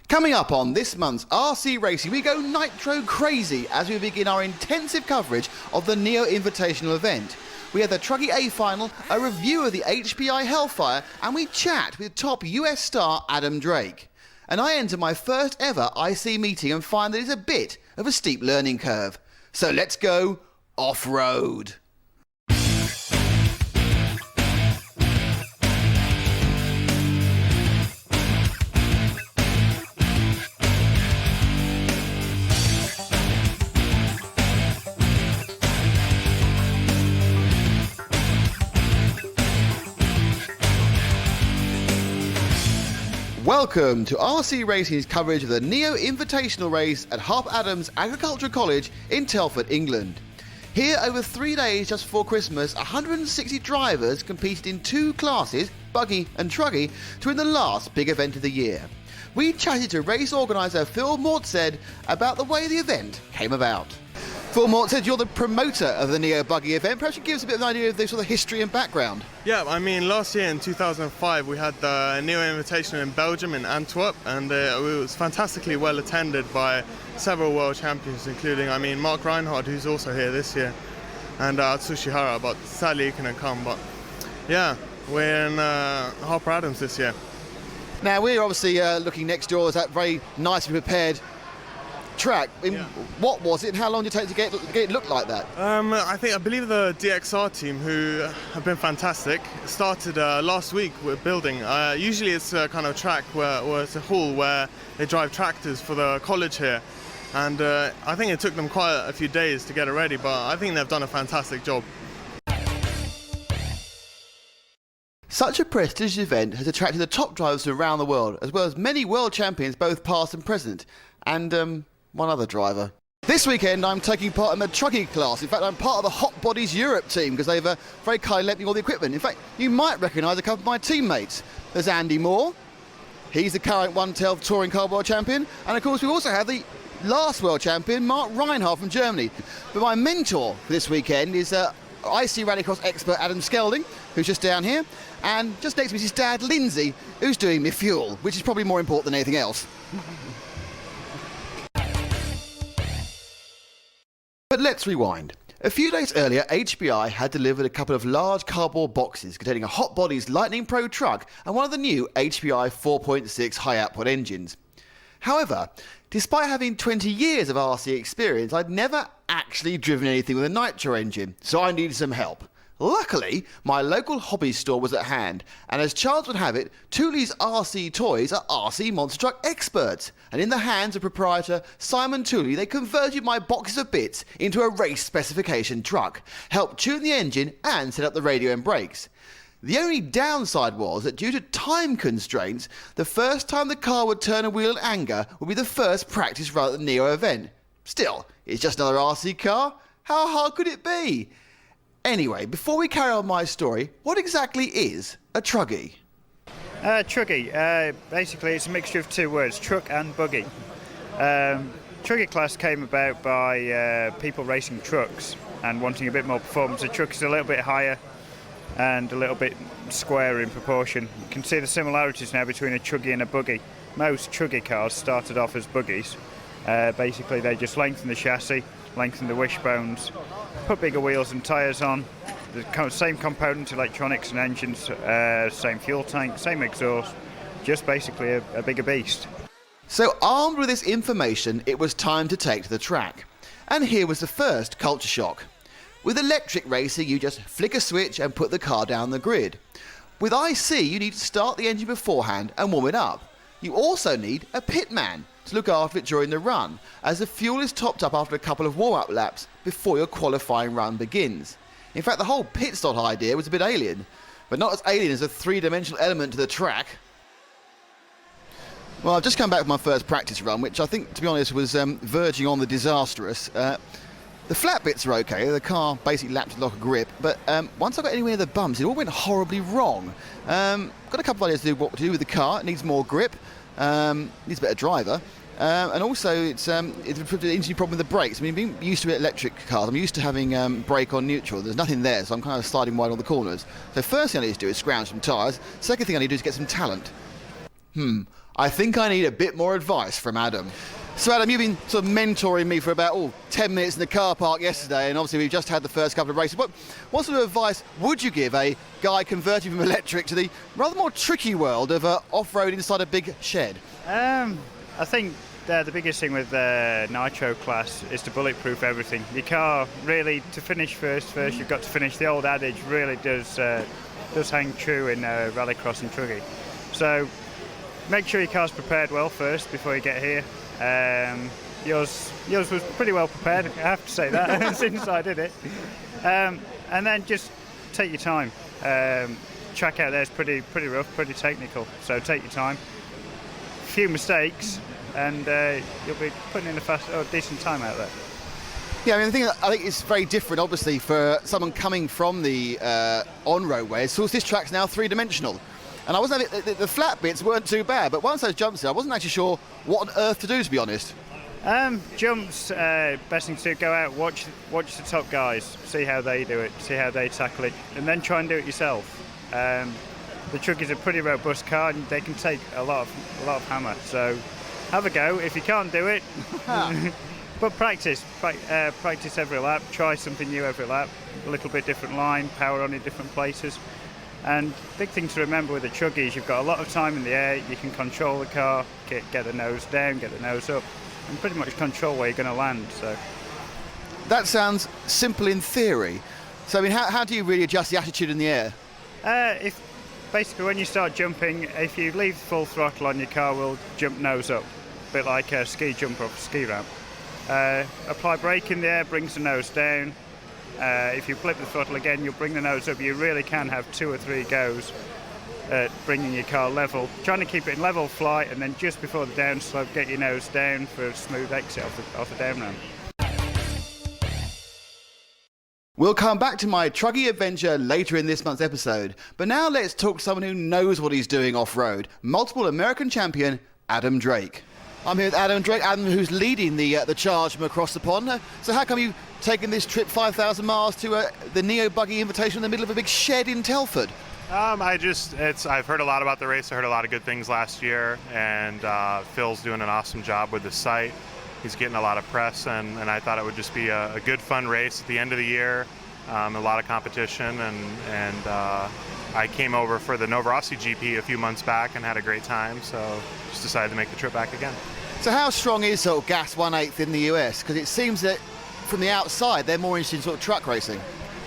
Coming up on this month's RC Racing, we go nitro crazy as we begin our intensive coverage of the Neo Invitational event. We have the Truggy Final, a review of the HPI Hellfire, and we chat with top US star Adam Drake. And I enter my first ever IC meeting and find that it's a bit of a steep learning curve. So let's go off-road. Welcome to RC Racing's coverage of the Neo Invitational race at Harp Adams Agricultural College in Telford, England. Here, over 3 days just before Christmas, 160 drivers competed in two classes, buggy and truggy, to win the last big event of the year. We chatted to race organiser Phil Mortsed about the way the event came about. Phil Mortsed, you're the promoter of the Neo Buggy event. Perhaps you give us a bit of an idea of the sort of history and background. Yeah, I mean, last year in 2005 we had the Neo Invitational in Belgium, in Antwerp, and it was fantastically well attended by several world champions, including, Mark Reinhardt, who's also here this year, and Atsushi Hara, but sadly he couldn't come. But yeah, we're in Harper Adams this year. Now, we're obviously looking next door at that very nicely prepared track. What was it and how long did it take to get it look like that? I believe the DXR team, who have been fantastic, started last week with building. Usually it's a kind of track or it's a hall where they drive tractors for the college here, and I think it took them quite a few days to get it ready, but I think they've done a fantastic job. Such a prestigious event has attracted the top drivers from around the world, as well as many world champions, both past and present, and one other driver. This weekend I'm taking part in the Truggy class. In fact, I'm part of the Hot Bodies Europe team because they've very kindly lent me all the equipment. In fact, you might recognise a couple of my teammates. There's Andy Moore. He's the current 112 Touring Car World Champion. And of course we also have the last world champion, Mark Reinhardt from Germany. But my mentor for this weekend is IC Rallycross expert Adam Skelding, who's just down here. And just next to me is his dad, Lindsay, who's doing me fuel, which is probably more important than anything else. But let's rewind. A few days earlier, HPI had delivered a couple of large cardboard boxes containing a Hot Bodies Lightning Pro truck and one of the new HPI 4.6 high-output engines. However, despite having 20 years of RC experience, I'd never actually driven anything with a nitro engine, so I needed some help. Luckily, my local hobby store was at hand, and as chance would have it, Thule's RC Toys are RC monster truck experts, and in the hands of proprietor Simon Thule, they converted my boxes of bits into a race specification truck, helped tune the engine and set up the radio and brakes. The only downside was that due to time constraints, the first time the car would turn a wheel in anger would be the first practice run at the Neo event. Still, it's just another RC car. How hard could it be? Anyway, before we carry on my story, what exactly is a truggy? Truggy, basically it's a mixture of two words, truck and buggy. Truggy class came about by people racing trucks and wanting a bit more performance. The truck is a little bit higher and a little bit square in proportion. You can see the similarities now between a truggy and a buggy. Most truggy cars started off as buggies. Basically they just lengthen the chassis, lengthen the wishbones, put bigger wheels and tyres on, the same component, electronics and engines, same fuel tank, same exhaust, just basically a bigger beast. So armed with this information, it was time to take to the track. And here was the first culture shock. With electric racing, you just flick a switch and put the car down the grid. With IC, you need to start the engine beforehand and warm it up. You also need a pit man to look after it during the run, as the fuel is topped up after a couple of warm-up laps before your qualifying run begins. In fact, the whole pit stop idea was a bit alien, but not as alien as a three-dimensional element to the track. Well, I've just come back from my first practice run, which I think, to be honest, was verging on the disastrous. The flat bits are okay, the car basically lapped a lot of grip, but once I got anywhere near the bumps, it all went horribly wrong. Got a couple of ideas to do what to do with the car. It needs more grip, needs a better driver, and also it's an interesting problem with the brakes. I mean, being used to electric cars, I'm used to having brake on neutral. There's nothing there, so I'm kind of sliding wide on the corners. So first thing I need to do is scrounge some tyres. Second thing I need to do is get some talent. I think I need a bit more advice from Adam. So Adam, you've been sort of mentoring me for about 10 minutes in the car park yesterday, and obviously we've just had the first couple of races. What sort of advice would you give a guy converting from electric to the rather more tricky world of off-road inside a big shed? I think the biggest thing with the Nitro class is to bulletproof everything. Your car really, to finish first, you've got to finish. The old adage really does hang true in rallycross and Truggy. So make sure your car's prepared well first before you get here. Yours was pretty well prepared, I have to say that, since I did it. And then just take your time. Track out there is pretty rough, pretty technical, so take your time. Few mistakes, and you'll be putting in a decent time out there. Yeah, I mean, I think it's very different, obviously, for someone coming from the on-road way. So this track's now three-dimensional. And I wasn't, the flat bits weren't too bad, but once those jumps in, I wasn't actually sure what on earth to do, to be honest. Jumps, best thing to do, go out, watch the top guys, see how they do it, see how they tackle it, and then try and do it yourself. The Truggy's a pretty robust car, and they can take a lot of hammer. So have a go. If you can't do it, but practice every lap. Try something new every lap. A little bit different line, power on in different places. And big thing to remember with the Truggy is you've got a lot of time in the air. You can control the car, get the nose down, get the nose up, and pretty much control where you're going to land. So that sounds simple in theory. So I mean, how do you really adjust the attitude in the air? If basically when you start jumping, if you leave full throttle on, your car will jump nose up, a bit like a ski jump off a ski ramp. Apply brake in the air, brings the nose down. If you flip the throttle again, you'll bring the nose up. You really can have 2 or 3 goes at bringing your car level, trying to keep it in level flight, and then just before the downslope, get your nose down for a smooth exit off the down ramp. We'll come back to my Truggy adventure later in this month's episode, but now let's talk to someone who knows what he's doing off-road, multiple American champion Adam Drake. I'm here with Adam Drake, Adam who's leading the charge from across the pond. So how come you've taken this trip 5,000 miles to the Neo Buggy Invitational in the middle of a big shed in Telford? I've heard a lot about the race. I heard a lot of good things last year, and Phil's doing an awesome job with the site. He's getting a lot of press, and I thought it would just be a good, fun race at the end of the year. A lot of competition, and I came over for the Novorossi GP a few months back and had a great time, so just decided to make the trip back again. So how strong is sort of Gas 1/8 in the US? Because it seems that from the outside they're more interested in sort of truck racing.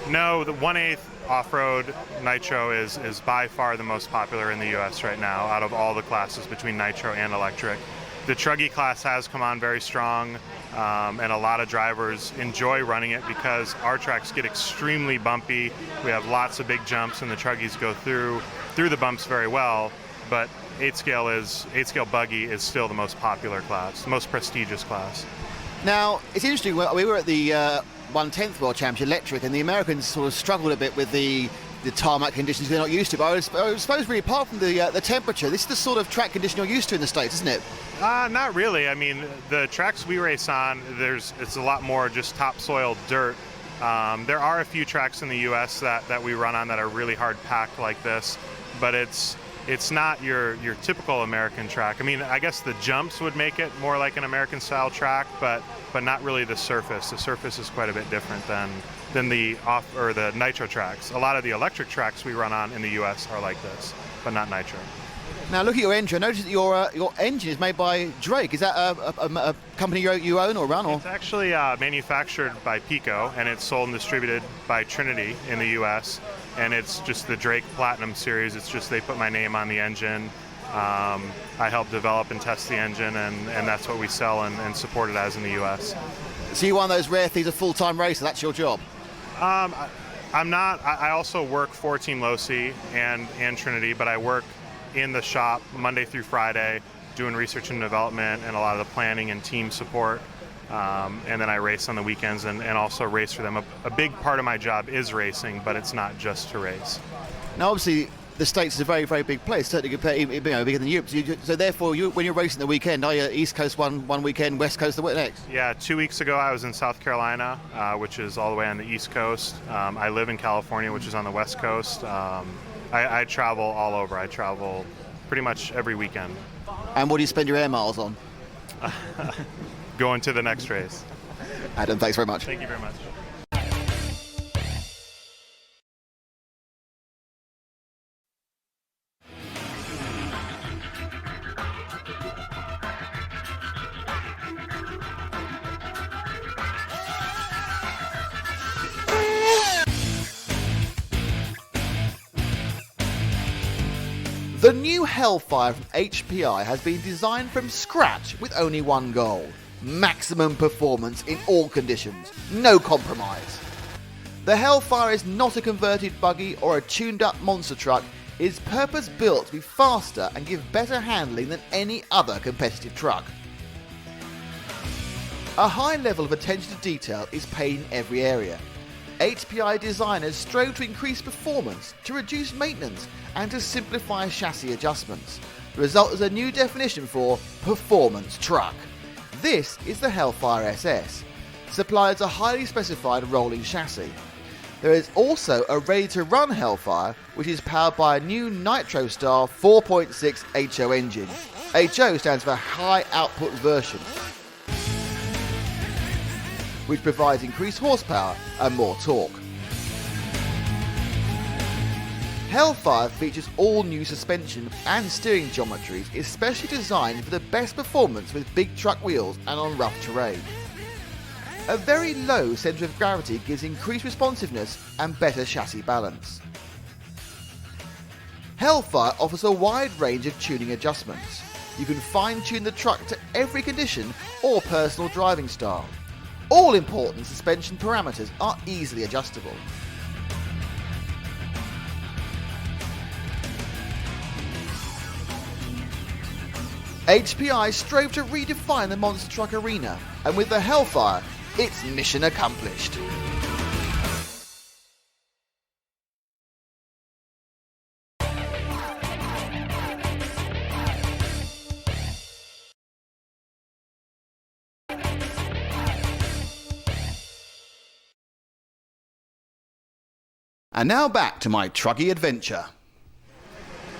No, the 1/8 off-road Nitro is by far the most popular in the US right now out of all the classes between Nitro and electric. The Truggy class has come on very strong, and a lot of drivers enjoy running it because our tracks get extremely bumpy. We have lots of big jumps, and the Truggies go through the bumps very well. But 8-scale buggy is still the most popular class, the most prestigious class. Now it's interesting. We were at the 1/10 World Championship Electric, and the Americans sort of struggled a bit with the tarmac conditions they're not used to. But I suppose really apart from the temperature, this is the sort of track condition you're used to in the States, isn't it? Not really. I mean, the tracks we race on, it's a lot more just topsoil dirt. There are a few tracks in the U.S. that we run on that are really hard packed like this, but it's not your typical American track. I mean, I guess the jumps would make it more like an American style track, but not really the surface. The surface is quite a bit different than the the Nitro tracks. A lot of the electric tracks we run on in the U.S. are like this, but not Nitro. Now look at your engine. I noticed that your engine is made by Drake. Is that a company you own or run? Or? It's actually manufactured by Pico, and it's sold and distributed by Trinity in the U.S. And it's just the Drake Platinum series. It's just they put my name on the engine. I help develop and test the engine, and that's what we sell and support it as in the U.S. So you're one of those rare things, a full-time racer. That's your job. I'm not. I also work for Team Losi and Trinity, but I work in the shop Monday through Friday doing research and development and a lot of the planning and team support, and then I race on the weekends and also race for them. A big part of my job is racing, but it's not just to race. Now obviously the States is a very, very big place, certainly bigger than Europe. So therefore, when you're racing the weekend, are you East Coast one weekend, West Coast the next? Yeah, 2 weeks ago I was in South Carolina, which is all the way on the East Coast. I live in California, which is on the West Coast. I travel all over. I travel pretty much every weekend. And what do you spend your air miles on? Going to the next race. Adam, thanks very much. Thank you very much. The new Hellfire from HPI has been designed from scratch with only one goal: maximum performance in all conditions, no compromise. The Hellfire is not a converted buggy or a tuned up monster truck. It is purpose built to be faster and give better handling than any other competitive truck. A high level of attention to detail is paid in every area. HPI designers strove to increase performance, to reduce maintenance, and to simplify chassis adjustments. The result is a new definition for performance truck. This is the Hellfire SS. Supplies a highly specified rolling chassis. There is also a ready-to-run Hellfire, which is powered by a new Nitro Star 4.6 HO engine. HO stands for High Output Version, which provides increased horsepower and more torque. Hellfire features all new suspension and steering geometries, especially designed for the best performance with big truck wheels and on rough terrain. A very low centre of gravity gives increased responsiveness and better chassis balance. Hellfire offers a wide range of tuning adjustments. You can fine-tune the truck to every condition or personal driving style. All important suspension parameters are easily adjustable. HPI strove to redefine the monster truck arena, and with the Hellfire, it's mission accomplished. And now back to my Truggy adventure.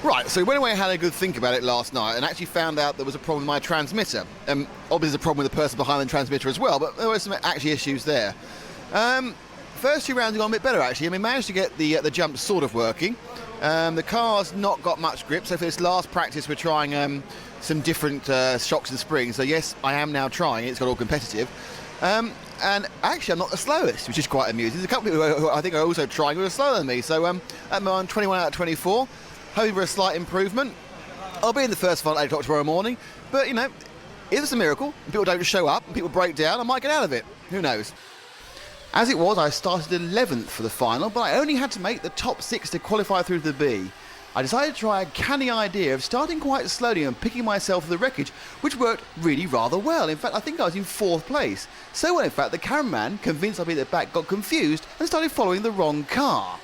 Right, so we went away and had a good think about it last night and actually found out there was a problem with my transmitter. Obviously there's a problem with the person behind the transmitter as well, but there were some actually issues there. First 2 rounds have gone a bit better actually. I mean, managed to get the jump sort of working. The car's not got much grip, so for this last practice we're trying some different shocks and springs. So yes, I am now trying it. It's got all competitive. And actually I'm not the slowest, which is quite amusing. There's a couple of people who I think are also trying who are slower than me. So I'm on 21 out of 24. Hoping for a slight improvement. I'll be in the first final at 8 o'clock tomorrow morning, but you know, if it's a miracle and people don't show up and people break down, I might get out of it. Who knows? As it was, I started 11th for the final, but I only had to make the top 6 to qualify through to the B. I decided to try a canny idea of starting quite slowly and picking myself to the wreckage, which worked really rather well. In fact, I think I was in 4th place. So well, in fact, the cameraman, convinced I'd be at the back, got confused and started following the wrong car.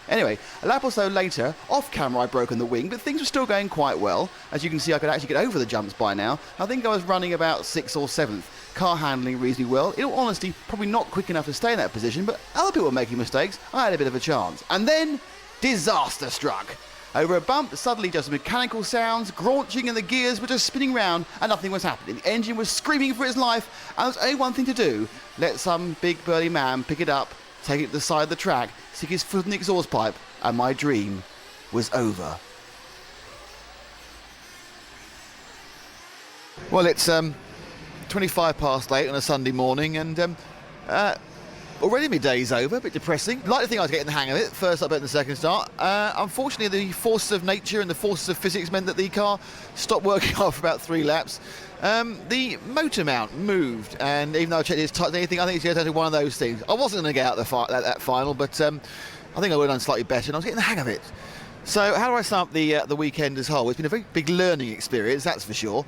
Anyway, a lap or so later, off camera I'd broken the wing, but things were still going quite well. As you can see, I could actually get over the jumps by now. I think I was running about 6th or 7th. Car handling reasonably well. In all honesty, probably not quick enough to stay in that position, but other people were making mistakes. I had a bit of a chance. And then, disaster struck. Over a bump, suddenly just mechanical sounds, graunching, and the gears were just spinning round and nothing was happening. The engine was screaming for its life, and there was only one thing to do: let some big burly man pick it up, take it to the side of the track, stick his foot in the exhaust pipe, and my dream was over. Well, it's 25 past 8 on a Sunday morning, and already my day's over, a bit depressing. Like to think I was getting the hang of it, first up and the second start. Unfortunately, the forces of nature and the forces of physics meant that the car stopped working after about 3 laps. The motor mount moved, and even though I checked it's tight anything, I think it's just one of those things. I wasn't going to get out that final, but I think I would have done slightly better, and I was getting the hang of it. So how do I sum up the weekend as a whole? It's been a very big learning experience, that's for sure.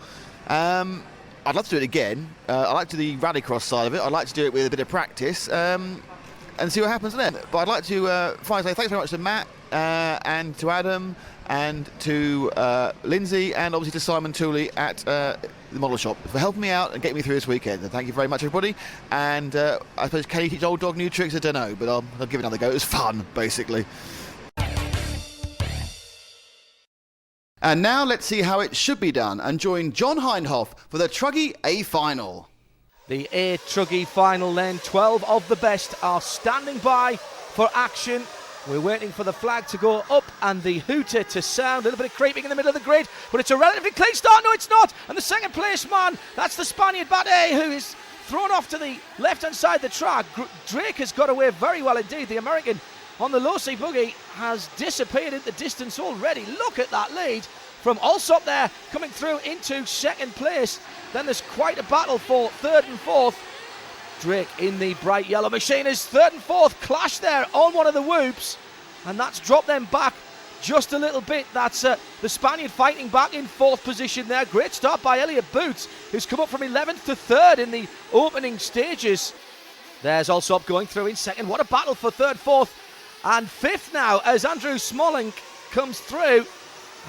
I'd love to do it again. I like to do the rallycross side of it. I'd like to do it with a bit of practice and see what happens then. But I'd like to finally say thanks very much to Matt and to Adam and to Lindsay and obviously to Simon Tooley at the model shop for helping me out and getting me through this weekend. And thank you very much, everybody. And I suppose, can you teach old dog new tricks? I don't know, but I'll give it another go. It was fun, basically. And now let's see how it should be done and join John Hindhoff for the Truggy A Final. The A Truggy Final then. 12 of the best are standing by for action. We're waiting for the flag to go up and the hooter to sound. A little bit of creeping in the middle of the grid, but it's a relatively clean start. No, it's not. And the second place man, that's the Spaniard Bate, who is thrown off to the left-hand side of the track. Drake has got away very well indeed. The American on the low-C buggy has disappeared in the distance already. Look at that lead from Alsop there, coming through into second place. Then there's quite a battle for third and fourth. Drake in the bright yellow machine is third and fourth, clash there on one of the whoops, and that's dropped them back just a little bit. That's the Spaniard fighting back in fourth position there. Great start by Elliot Boots, who's come up from 11th to third in the opening stages. There's Alsop going through in second. What a battle for third, fourth and fifth now as Andrew Smollink comes through.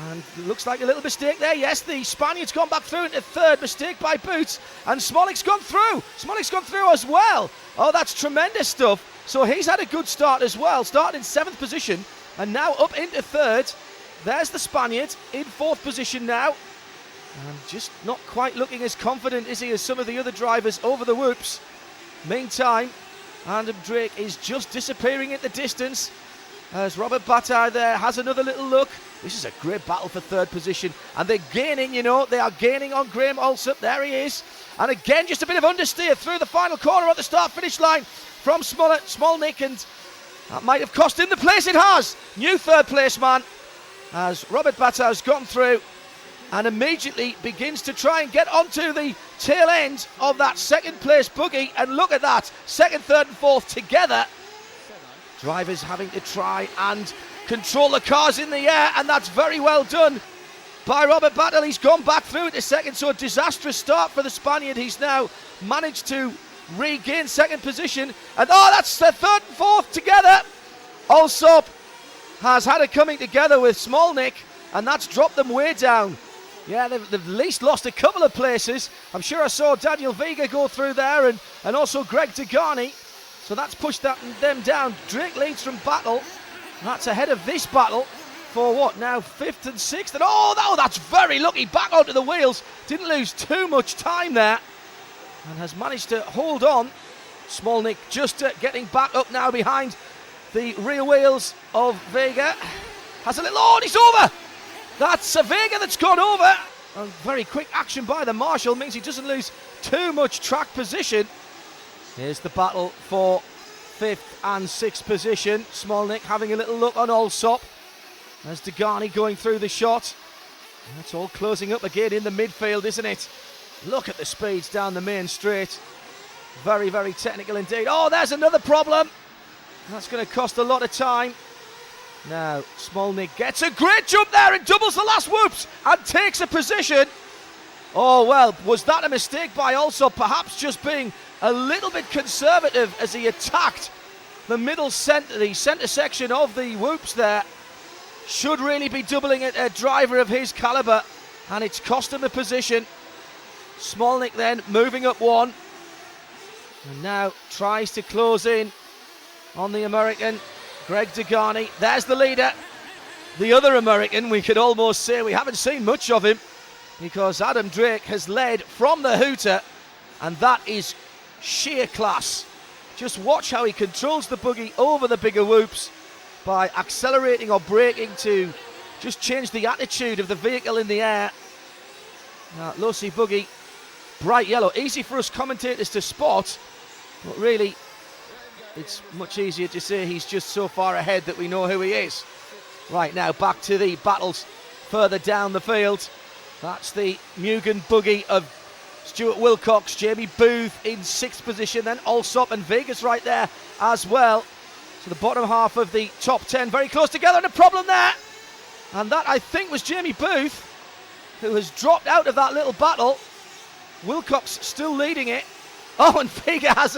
And looks like a little mistake there. Yes, the Spaniard's gone back through into third. Mistake by Boots. And Smollick's gone through. Smollick's gone through as well. Oh, that's tremendous stuff. So he's had a good start as well. Started in seventh position and now up into third. There's the Spaniard in fourth position now. And just not quite looking as confident, is he, as some of the other drivers over the whoops. Meantime, Adam Drake is just disappearing in the distance as Robert Bataille there has another little look. This is a great battle for third position, and they're gaining, you know, they are gaining on Graham Alsop. There he is, and again just a bit of understeer through the final corner at the start-finish line from Smolnik, and that might have cost him the place. It has. New third place man as Robert Bataille has gone through and immediately begins to try and get onto the tail end of that second place buggy, and look at that, second, third and fourth together. Drivers having to try and control the cars in the air, and that's very well done by Robert Bataille. He's gone back through into second, so a disastrous start for the Spaniard. He's now managed to regain second position, and oh, that's the third and fourth together. Alsop has had a coming together with Smolnik, and that's dropped them way down. Yeah, they've at least lost a couple of places. I'm sure I saw Daniel Vega go through there, and also Greg Degani. So that's pushed them down. Drake leads from battle. That's ahead of this battle for what now, fifth and sixth. And oh, that's very lucky. Back onto the wheels. Didn't lose too much time there, and has managed to hold on. Smolnik just getting back up now behind the rear wheels of Vega. Has a little, oh, and he's over. That's Vega that's gone over. And very quick action by the marshal means he doesn't lose too much track position. Here's the battle for fifth and sixth position. Smolnik having a little look on Alsop. There's Degani going through the shot. That's all closing up again in the midfield, isn't it? Look at the speeds down the main straight. Very, very technical indeed. Oh, there's another problem. That's going to cost a lot of time. Now, Smolnik gets a great jump there and doubles the last whoops and takes a position. Oh, well, was that a mistake by Alsop? Perhaps just being a little bit conservative as he attacked the middle centre, the centre section of the whoops there. Should really be doubling it, a driver of his calibre, and it's cost him a position. Smolnik then moving up one, and now tries to close in on the American, Greg Degani. There's the leader, the other American. We could almost say we haven't seen much of him, because Adam Drake has led from the hooter, and that is sheer class. Just watch how he controls the buggy over the bigger whoops by accelerating or braking to just change the attitude of the vehicle in the air. Now, low-C buggy, bright yellow, easy for us commentators to spot, but really it's much easier to say he's just so far ahead that we know who he is. Right, now back to the battles further down the field. That's the Mugen buggy of Stuart Wilcox, Jamie Booth in sixth position, then Alsop and Vegas right there as well. So the bottom half of the top 10 very close together, and a problem there. And that, I think, was Jamie Booth, who has dropped out of that little battle. Wilcox still leading it. Oh, and Vega has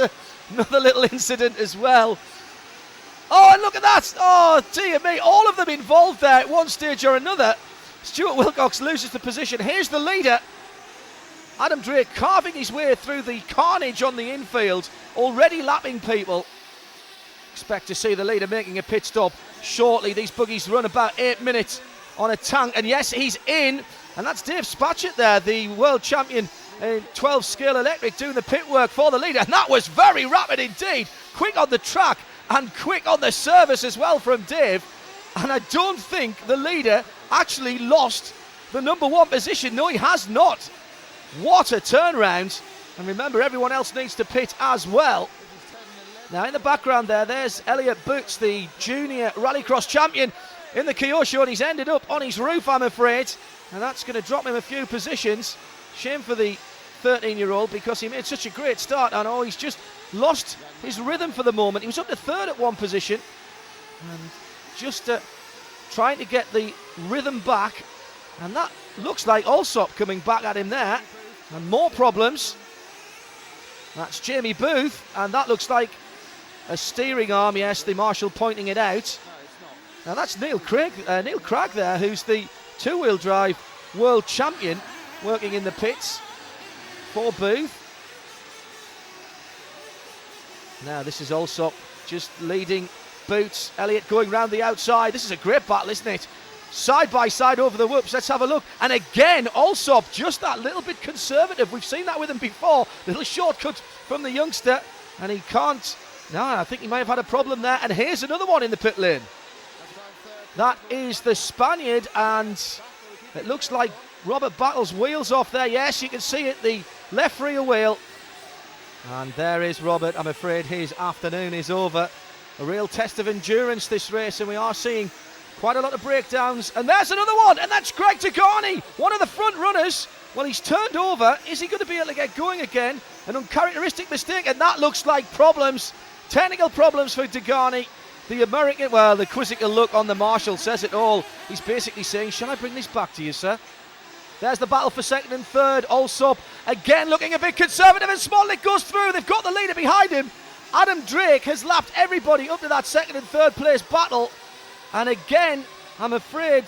another little incident as well. Oh, and look at that. Oh, dear me. All of them involved there at one stage or another. Stuart Wilcox loses the position. Here's the leader. Adam Drake carving his way through the carnage on the infield, already lapping people. Expect to see the leader making a pit stop shortly. These buggies run about 8 minutes on a tank. And yes, he's in. And that's Dave Spatchett there, the world champion in 12 scale electric, doing the pit work for the leader. And that was very rapid indeed. Quick on the track and quick on the service as well from Dave. And I don't think the leader actually lost the number one position. No, he has not. What a turnaround. And remember, everyone else needs to pit as well. Now in the background there's Elliot Boots, the junior rallycross champion in the Kyosho, and he's ended up on his roof, I'm afraid. And that's going to drop him a few positions. Shame for the 13-year-old, because he made such a great start. And he's just lost his rhythm for the moment. He was up to third at one position. And just trying to get the rhythm back. And that looks like Allsop coming back at him there. And more problems. That's Jamie Booth. And that looks like a steering arm. Yes, the marshal pointing it out. Now that's Neil Cragg there, who's the two-wheel drive world champion, working in the pits for Booth. Now this is Allsop just leading Boots. Elliot going round the outside. This is a great battle, isn't it? Side by side over the whoops. Let's have a look. And again, Allsop just that little bit conservative. We've seen that with him before. Little shortcut from the youngster, and he can't. No, I think he might have had a problem there. And here's another one in the pit lane. That is the Spaniard, and it looks like Robert Battle's wheels off there. Yes, you can see it, the left rear wheel. And there is Robert. I'm afraid his afternoon is over. A real test of endurance, this race, and we are seeing quite a lot of breakdowns. And there's another one, and that's Greg Tagani, one of the front runners. Well, he's turned over. Is he going to be able to get going again? An uncharacteristic mistake, and that looks like problems. Technical problems for Tagani. The American, well, the quizzical look on the marshal says it all. He's basically saying, shall I bring this back to you, sir? There's the battle for second and third. Allsop again looking a bit conservative, and Smolnik goes through. They've got the leader behind him. Adam Drake has lapped everybody up to that second and third place battle. And again, I'm afraid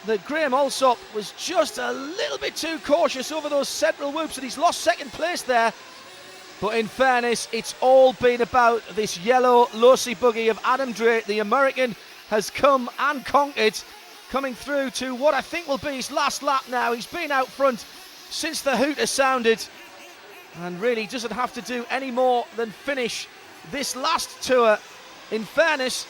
that Graham Allsop was just a little bit too cautious over those central whoops, and he's lost second place there. But in fairness, it's all been about this yellow lossy buggy of Adam Drake. The American has come and conquered, coming through to what I think will be his last lap now. He's been out front since the hoot has sounded, and really doesn't have to do any more than finish this last tour. In fairness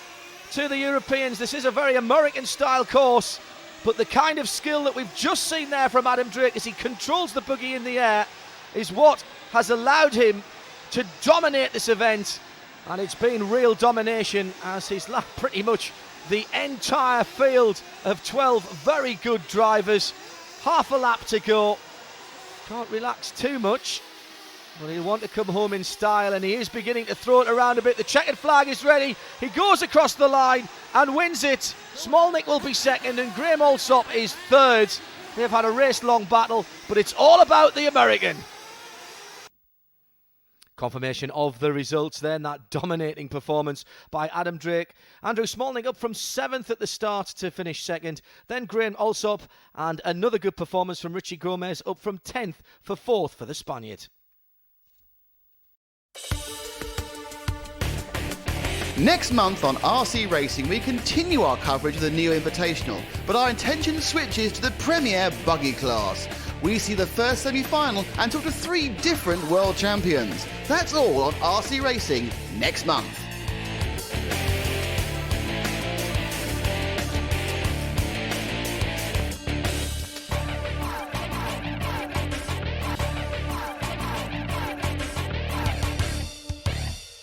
to the Europeans, this is a very American-style course, but the kind of skill that we've just seen there from Adam Drake as he controls the buggy in the air is what has allowed him to dominate this event, and it's been real domination as he's lapped pretty much the entire field of 12 very good drivers. Half a lap to go. Can't relax too much, but he'll want to come home in style, and he is beginning to throw it around a bit. The checkered flag is ready. He goes across the line and wins it. Smolnik will be second, and Graham Allsop is third. They've had a race-long battle, but it's all about the American. Confirmation of the results then, that dominating performance by Adam Drake. Andrew Smolnik up from 7th at the start to finish second. Then Graham Allsop, and another good performance from Richie Gomez, up from 10th for 4th for the Spaniard. Next month on RC Racing, we continue our coverage of the Neo Invitational, but our attention switches to the Premier Buggy class. We see the first semi-final and talk to 3 different world champions. That's all on RC Racing next month.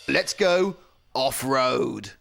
Let's go off-road.